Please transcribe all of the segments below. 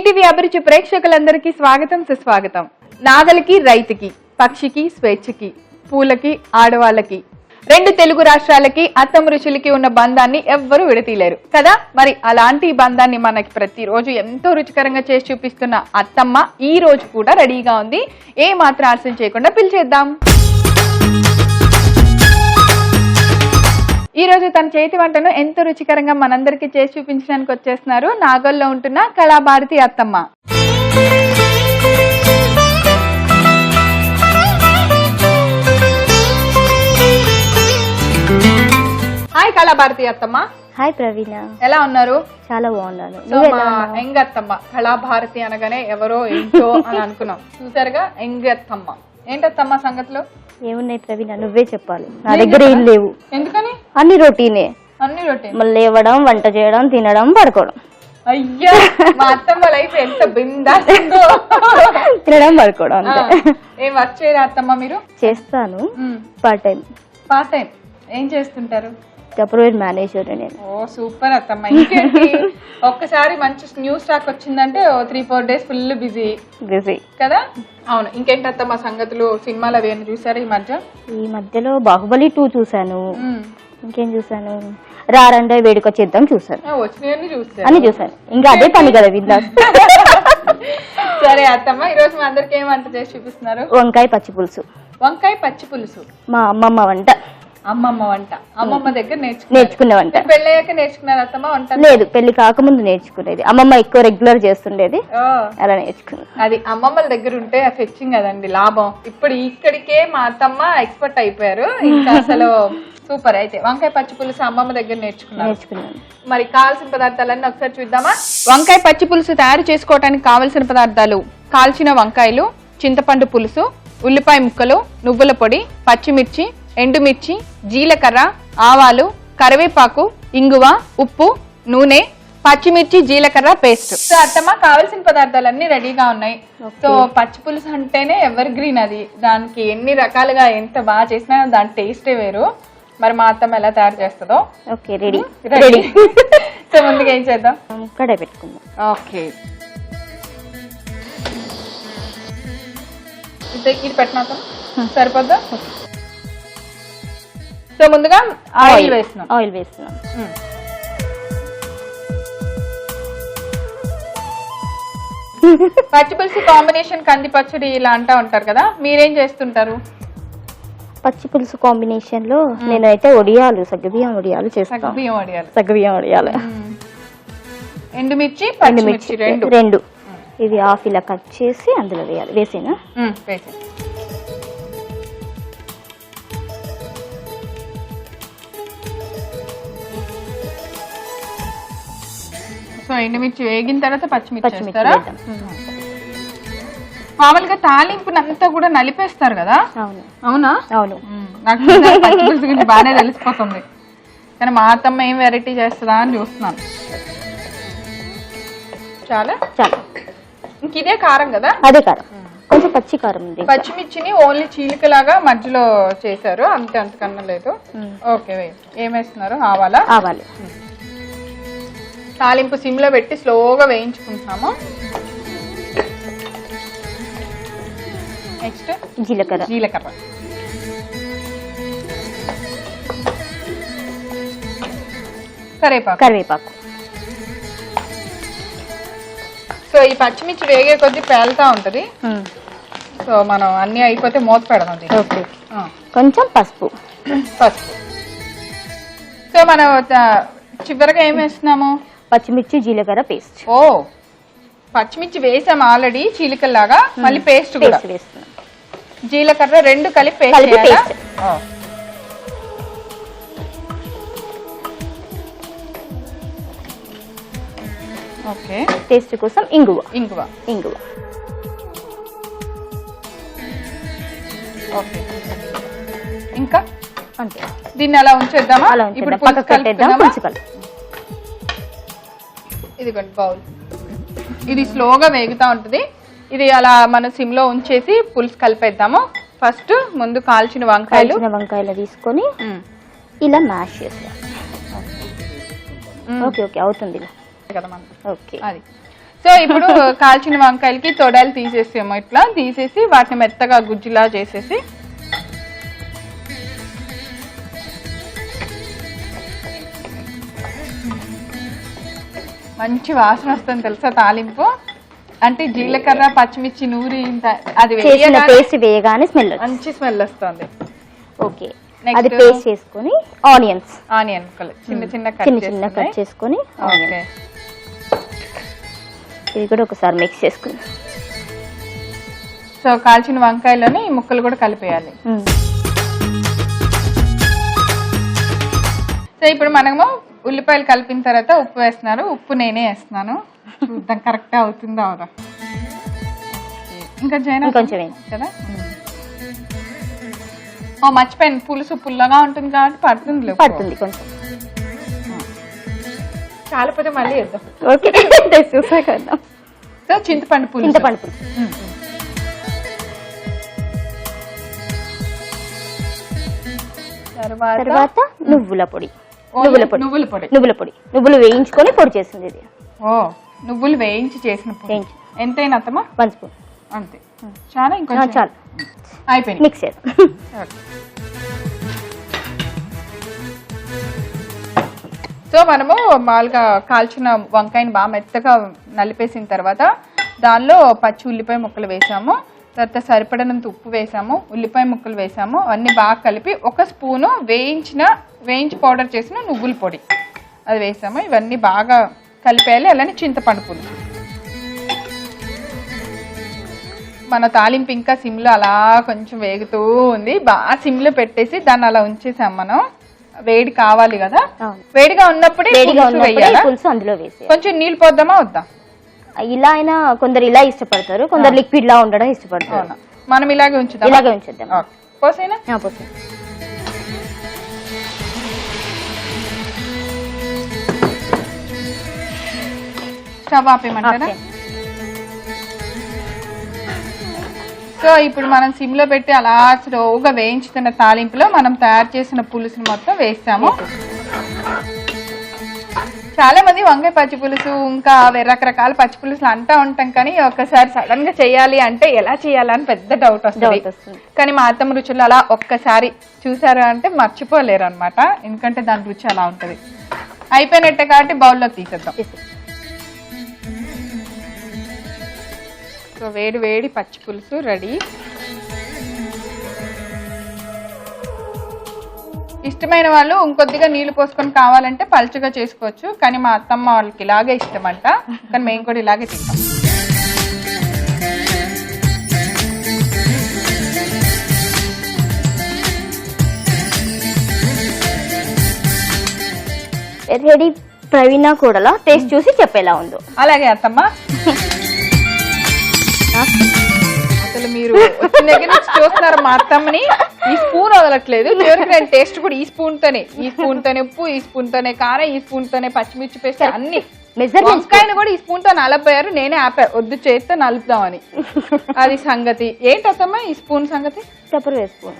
ETV అభిరుచి ప్రేక్షకులందరికీ స్వాగతం సుస్వాగతం. నాగలికి రైతుకి, పక్షికి స్వేచ్ఛకి, పూలకి ఆడవాళ్ళకి, రెండు తెలుగు రాష్ట్రాలకి అత్తమ్మ రుచులకి ఉన్న బంధాన్ని ఎవ్వరూ విడతీయలేరు కదా. మరి అలాంటి బంధాన్ని మనకి ప్రతిరోజు ఎంతో రుచికరంగా చేసి చూపిస్తున్న అత్తమ్మ ఈ రోజు కూడా రెడీగా ఉంది. ఏ మాత్రం ఆలస్యం చేయకుండా పిలిచేద్దాం. ఈ రోజు తన చేతి వంటను ఎంతో రుచికరంగా మనందరికీ చేసి చూపించడానికి వచ్చేస్తున్నారు నాగోల్లో ఉంటున్న కళాభారతి అత్తమ్మ. హాయ్ కళాభారతి అత్తమ్మ. హాయ్ ప్రవీణ, ఎలా ఉన్నారు? చాలా బాగున్నాను. ఎంగత్తమ్మ కళాభారతి అనగానే ఎవరో ఏంటో అని అనుకున్నాం. చూసారుగా ఎంగత్తమ్మ. ఏంటత్తమ్మ సంగతిలో? ఏమున్నాయి ప్రవీణ, నువ్వే చెప్పాలి. నా దగ్గర ఏం లేవు. ఎందుకని? అన్ని రొటీనే. అన్ని రొటీన్. మళ్ళీ లేవడం, వంట చేయడం, తినడం, పడుకోవడం. అయ్యా మా అత్తమ్మ లైఫ్ ఎంత బిందాస్. తినడం, పడుకోవడం అంతే. ఏం వర్క్ చేయరా అత్తమ్మ మీరు? చేస్తాను, పార్ట్ టైం. పార్ట్ టైం ఏం చేస్తుంటారు? టెంపరరీ మేనేజర్ నేను. ఓ సూపర్ అత్తమ్మ. ఇంకేంటి ఒక్కసారి మంచి న్యూస్ స్టాక్ వచ్చిందంటే 3-4 days ఫుల్ బిజీ కదా. అవును. ఇంకేంటి అత్తమ్మ సంగతులు? సినిమాలు అవి ఏమైనా చూసారా ఈ మధ్యలో? బాహుబలి 2 చూసాను. ఇంకేం చూసాను? రారండే వేడుకొచ్చేద్దాం చూసాను. అన్ని చూసాను. ఇంకా అదే పని కదా విందాస్. సరే అత్తమ్మ, ఈ రోజు మా అందరికి ఏం వంట చేసి చూపిస్తున్నారు? వంకాయ పచ్చి పులుసు. వంకాయ పచ్చి పులుసు మా అమ్మమ్మ వంట. అమ్మమ్మ వంట. అమ్మమ్మ దగ్గర నేర్చుకునే వంట. పెళ్ళయ్యాక నేర్చుకున్నారు అత్తమ్మ వంట? లేదు, పెళ్లి కాకముందు నేర్చుకునేది. అమ్మమ్మ ఎక్కువ రెగ్యులర్ చేస్తుండేది, అలా నేర్చుకున్నాను. అది అమ్మమ్మల దగ్గర ఉంటే ఫెచ్చింగ్ కదండి లాభం. ఇప్పుడు ఇక్కడికే మా అత్తమ్మ ఎక్స్పర్ట్ అయిపోయారు. ఇంకా అసలు సూపర్. అయితే వంకాయ పచ్చి పులుసు అమ్మమ్మ దగ్గర నేర్చుకున్నాను. మరి కావాల్సిన పదార్థాలన్నీ ఒకసారి చూద్దామా? వంకాయ పచ్చి పులుసు తయారు చేసుకోవడానికి కావలసిన పదార్థాలు: కాల్చిన వంకాయలు, చింతపండు పులుసు, ఉల్లిపాయ ముక్కలు, నువ్వుల పొడి, పచ్చిమిర్చి, ఎండుమిర్చి, జీలకర్ర, ఆవాలు, కరివేపాకు, ఇంగువ, ఉప్పు, నూనె, పచ్చిమిర్చి, జీలకర్ర పేస్ట్. సో అత్తమ్మ కావాల్సిన పదార్థాలన్నీ రెడీగా ఉన్నాయి. సో పచ్చి పులుసు అంటేనే ఎవర్ గ్రీన్. అది దానికి ఎన్ని రకాలుగా ఎంత బాగా చేసినా దాని టేస్టే వేరు. మరి మా అత్తమ్మ ఎలా తయారు చేస్తుందో. Okay, ready. సో ముందుగా ఏం చేద్దాం? కడాయి పెట్టుకుందాం. ఓకే, ఇది పెట్టినా సరిపోద్దా? సో ముందుగా ఆయిల్ వేస్తున్నాం. పచ్చి పులుసు కాంబినేషన్ కంది పచ్చడి ఇలా అంటా ఉంటారు కదా, మీరేం చేస్తుంటారు? పచ్చి పులుసు కాంబినేషన్ లో నేనైతే ఒడియాలు, సగ్గుబియ్యం ఒడియాలు చేస్తాను. సగ్గుబియ్యం ఒడియాలు. ఎండుమిర్చి, పచ్చిమిర్చి రెండు ఇది హాఫ్ ఇలా కట్ చేసి అందులో వేయాలి. వేసేనా? సో ఎండుమిర్చి వేగిన తర్వాత పచ్చిమిర్చి. మామూలుగా తాలింపునంతా కూడా నలిపేస్తారు కదా? అవునా? అవును. నాకు పచ్చి పులుసు గురించి బాగానే తెలిసిపోతుంది, కానీ మా అత్తమ్మ ఏం వెరైటీ చేస్తుందా అని చూస్తున్నాను. చాలా ఇంక ఇదే కారం కదా? అదే కారం, కొంచెం పచ్చి కారం ఉంది. పచ్చిమిర్చిని ఓన్లీ చీలికలాగా మధ్యలో చేశారు అంతే, అంతకన్నా లేదు. ఓకే, ఏం వేస్తున్నారు? ఆవాలు. తాలింపు సిమ్ లో పెట్టి స్లోగా వేయించుకుంటున్నాము. నెక్స్ట్ జీలకర్ర. కరివేపాకు. సో ఈ పచ్చిమిర్చి వేగే కొద్ది పేలుతా ఉంటది. సో మనం అన్ని అయిపోతే మూత పెడదాం. ఓకే, కొంచెం పసుపు. సో మనం చివరిగా ఏం వేస్తున్నాము? పచ్చిమిర్చి, జీలకర్ర పేస్ట్. ఓ, పచ్చిమిర్చి వేసాము ఆల్రెడీ చీలికల్లాగా, మళ్ళీ పేస్ట్ కూడా వేస్తున్నాం. జీలకర్ర రెండు కలిపి పేస్ట్. ఓకే, టేస్ట్ కోసం ఇంగువ. ఓకే, ఇంకా అంతే. దీన్ని అలా ఉంచేద్దామా? ఇప్పుడు పక్కకు పెట్టేద్దాం. ఇదిగోండి బౌల్. ఇది స్లోగా వేగుతా ఉంటది. ఇది అలా మనం సిమ్ లో ఉంచేసి పులుసు కలిపేద్దాము. ఫస్ట్ ముందు కాల్చిన వంకాయలు తీసుకొని ఇలా మ్యాష్ చేస్తాం. ఓకే, అవుతుంది కదా మనం. ఓకే, అది సో ఇప్పుడు కాల్చిన వంకాయలకి తొడాలు తీసేసాము, ఇట్లా తీసేసి వాటిని మెత్తగా గుజ్జులా చేసేసి మంచి వాసన వస్తుంది తెలుసా తాలింపు. అంటే జీలకర్ర పచ్చిమిర్చి నూరి అది వేయగానే స్మెల్ మంచి స్మెల్ వస్తుంది. ఓకే, అది పేస్ట్ చేసుకొని ఆనియన్ ముక్కలు చిన్న చిన్న కట్ చేసుకొని ఇది కూడా ఒకసారి మిక్స్ చేసుకుని సో కాల్చిన వంకాయలని ముక్కలు కూడా కలిపేయాలి. సో ఇప్పుడు మనము ఉల్లిపాయలు కలిపిన తర్వాత ఉప్పు వేస్తున్నారు. ఉప్పు నేనే వేస్తున్నాను, చూద్దాం కరెక్ట్ అవుతుందా అవుదా. ఇంకా కొంచెం కదా. ఓ మర్చిపోయాను, పులుసు పుల్లగా ఉంటుంది కాబట్టి పడుతుంది కొంచెం. చాలిపోతే మళ్ళీ వేద్దాం. ఓకే, చూసా కదా. సో చింతపండు పులుసు తర్వాత నువ్వుల పొడి వేయించుకొని పొడి చేసింది ఇది. ఓ నువ్వులు వేయించి చేసిన పొడి. ఎంతైనా అత్తమ్మా? 1 స్పూన్ అంతే. చాలా ఇంకా చాలు, అయిపోయింది. మిక్స్ చేద్దాం. సో మనము మామూలుగా కాల్చిన వంకాయని బాగా మెత్తగా నలిపేసిన తర్వాత దానిలో పచ్చి ఉల్లిపాయ ముక్కలు వేసాము, తర్వాత సరిపడినంత ఉప్పు వేసాము, ఉల్లిపాయ ముక్కలు వేసాము, అన్నీ బాగా కలిపి 1 స్పూను వేయించి పౌడర్ చేసిన నువ్వుల పొడి అది వేసాము. ఇవన్నీ బాగా కలిపేయాలి. అలానే చింతపండు పులుసు. మన తాలింపు ఇంకా సిమ్లో అలా కొంచెం వేగుతూ ఉంది. బాగా సిమ్లో పెట్టేసి దాన్ని అలా ఉంచేసాం. మనం వేడి కావాలి కదా, వేడిగా ఉన్నప్పుడే పులుసు అందులో వేసి కొంచెం నీళ్ళు పోద్దామా వద్దా? ఇలా అయినా కొందరు ఇలా ఇష్టపడతారు, కొందరు లిక్విడ్ లా ఉండడం ఇష్టపడతారు. మనం ఇలాగే ఉంచుదాం. పోసేనా? స్టవ్ ఆపేయమంటారా? సో ఇప్పుడు మనం సిమ్ లో పెట్టి అలా స్లోగా వేయించుతున్న తాలింపులో మనం తయారు చేసిన పులుసుని మొత్తం వేస్తాము. చాలా మంది వంకాయ పచ్చి పులుసు ఇంకా రకరకాల పచ్చి పులుసులు అంటా ఉంటాం, కానీ ఒక్కసారి సడన్ గా చేయాలి అంటే ఎలా చేయాలని పెద్ద డౌట్ వస్తుంది. కానీ మా అత్తమ్మ రుచులు అలా ఒక్కసారి చూసారా అంటే మర్చిపోలేరు అనమాట, ఎందుకంటే దాని రుచి అలా ఉంటది. అయిపోయినట్టే కాబట్టి బౌల్లోకి తీసేద్దాం. సో వేడి వేడి పచ్చి పులుసు రెడీ. ఇష్టమైన వాళ్ళు ఇంకొద్దిగా నీళ్లు పోసుకొని కావాలంటే పలుచగా చేసుకోవచ్చు, కానీ మా అత్తమ్మ వాళ్ళకి ఇలాగే ఇష్టం అంట, కానీ మేము కూడా ఇలాగే తింటాం. రెడీ. ప్రవీణ కూడా టేస్ట్ చూసి చెప్పేలా ఉందో. అలాగే అత్తమ్మ. అసలు మీరు వచ్చిన దగ్గర నుంచి చూస్తున్నారు మా అత్తమ్మని, ఈ స్పూన్ వదలట్లేదు. చివరికి నేను టేస్ట్ కూడా ఈ స్పూన్ తోనే ఉప్పు, ఈ స్పూన్ తోనే కారం, ఈ స్పూన్ తోనే పచ్చిమిర్చి పేస్ట్ అన్ని. వంకాయను కూడా ఈ స్పూన్ తో నలపోయారు, నేనే ఆపా వద్దు చేస్తే నలుపుదామని. అది సంగతి. ఏంటమ్మా ఈ స్పూన్ సంగతి? స్పూన్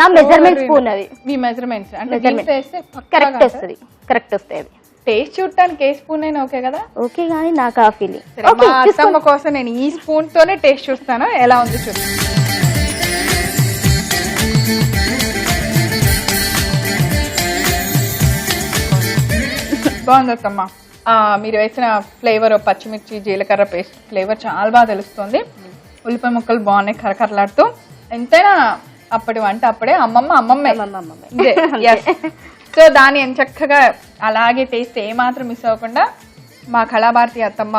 నా మెజర్మెంట్ స్పూన్, అది మీ మెజర్మెంట్స్ అంటే కరెక్ట్ వస్తుంది. కరెక్ట్ వస్తాయి. టేస్ట్ చూడటానికి ఏ స్పూన్ అయినా ఓకే కదా? ఓకే, కానీ నాకు ఆ ఫీలింగ్. మా అత్తమ్మ కోసం నేను ఈ స్పూన్ తోనే టేస్ట్ చూస్తాను, ఎలా ఉంది చూద్దాం. బాగుంది అత్తమ్మ. మీరు వేసిన ఫ్లేవర్ పచ్చిమిర్చి జీలకర్ర పేస్ట్ ఫ్లేవర్ చాలా బాగా తెలుస్తుంది. ఉల్లిపాయ ముక్కలు బాగున్నాయి కరకరలాడుతూ. ఎంతైనా అప్పటి వంట అప్పుడే, అమ్మమ్మే. సో దాన్ని చక్కగా అలాగే టేస్ట్ ఏమాత్రం మిస్ అవ్వకుండా మా కళాభారతి అత్తమ్మ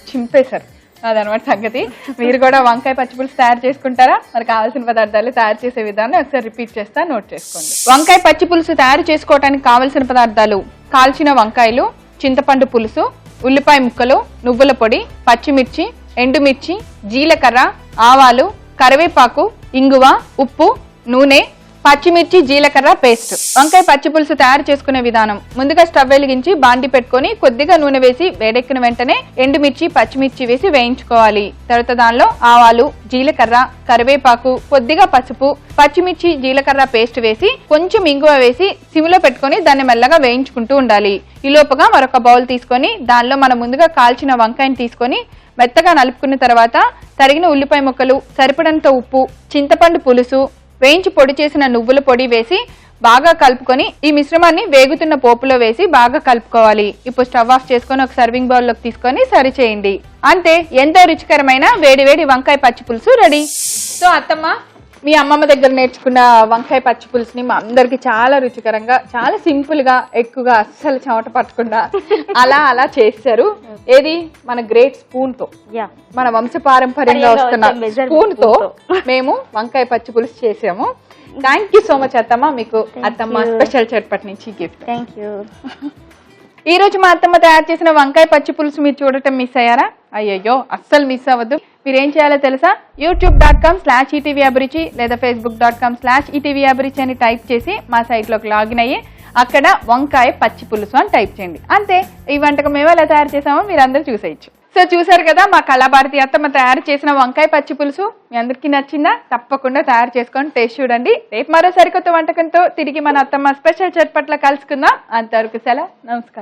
చింపేశారు. అదనమాట సంగతి. మీరు కూడా వంకాయ పచ్చిపులుసు తయారు చేసుకుంటారా? మరి కావాల్సిన పదార్థాలు తయారు చేసే విధానం ఒకసారి రిపీట్ చేస్తా, నోట్ చేసుకోండి. వంకాయ పచ్చిపులుసు తయారు చేసుకోవడానికి కావలసిన పదార్థాలు: కాల్చిన వంకాయలు, చింతపండు పులుసు, ఉల్లిపాయ ముక్కలు, నువ్వుల పొడి, పచ్చిమిర్చి, ఎండుమిర్చి, జీలకర్ర, ఆవాలు, కరివేపాకు, ఇంగువ, ఉప్పు, నూనె, పచ్చిమిర్చి జీలకర్ర పేస్ట్. వంకాయ పచ్చి పులుసు తయారు చేసుకునే విధానం: ముందుగా స్టవ్ వెలిగించి బాండి పెట్టుకొని కొద్దిగా నూనె వేసి వేడెక్కిన వెంటనే ఎండుమిర్చి పచ్చిమిర్చి వేసి వేయించుకోవాలి. తర్వాత దానిలో ఆవాలు, జీలకర్ర, కరివేపాకు, కొద్దిగా పసుపు, పచ్చిమిర్చి జీలకర్ర పేస్ట్ వేసి కొంచెం ఇంగువ వేసి సిమ్లో పెట్టుకొని దాన్ని మెల్లగా వేయించుకుంటూ ఉండాలి. ఈ లోపుగా మరొక బౌల్ తీసుకొని దానిలో మనం ముందుగా కాల్చిన వంకాయని తీసుకొని మెత్తగా నలుపుకున్న తర్వాత తరిగిన ఉల్లిపాయ ముక్కలు, సరిపడంత ఉప్పు, చింతపండు పులుసు, వేయించి పొడి చేసిన నువ్వుల పొడి వేసి బాగా కలుపుకొని ఈ మిశ్రమాన్ని వేగుతున్న పోపులో వేసి బాగా కలుపుకోవాలి. ఇప్పుడు స్టవ్ ఆఫ్ చేసుకొని ఒక సర్వింగ్ బౌల్ లోకి తీసుకొని సర్వ్ చేయండి. అంతే, ఎంతో రుచికరమైన వేడివేడి వంకాయ పచ్చి పులుసు రెడీ. సో అత్తమ్మ, మీ అమ్మమ్మ దగ్గర నేర్చుకున్న వంకాయ పచ్చి పులుసుని మా అందరికి చాలా రుచికరంగా, చాలా సింపుల్ గా, ఎక్కువగా అస్సలు చెమట పట్టకుండా అలా చేశారు. ఏది మన గ్రేట్ స్పూన్ తో, మన వంశపారంపర్యంగా వస్తున్న స్పూన్ తో మేము వంకాయ పచ్చి పులుసు చేసాము. థ్యాంక్ యూ సో మచ్ అత్తమ్మ. మీకు అత్తమ్మ స్పెషల్ చట్పట్ నుంచి గిఫ్ట్. Thank you. ఈ రోజు మా అత్తమ్మ తయారు చేసిన వంకాయ పచ్చి పులుసు మీరు చూడటం మిస్ అయ్యారా? అయ్యయ్యో, అస్సలు మిస్ అవ్వద్దు. మీరేం చేయాలో తెలుసా? youtube.com/etvabruchi లేదా facebook.com/etvabruchi అని టైప్ చేసి మా సైట్ లోకి లాగిన్ అయ్యి అక్కడ వంకాయ పచ్చి పులుసు అని టైప్ చేయండి. అంతే, ఈ వంటకం మేము ఎలా తయారు చేసామో మీరందరూ చూసేయచ్చు. సో చూసారు కదా మా కళాభారతి అత్తమ్మ తయారు చేసిన వంకాయ పచ్చి పులుసు. మీ అందరికీ నచ్చిందా? తప్పకుండా తయారు చేసుకొని టేస్ట్ చూడండి. రేపు మరో సరికొత్త వంటకంతో తిరిగి మన అత్తమ్మ స్పెషల్ చట్పట్ల కలుసుకుందాం. అంతవరకు సెలవు, నమస్కారం.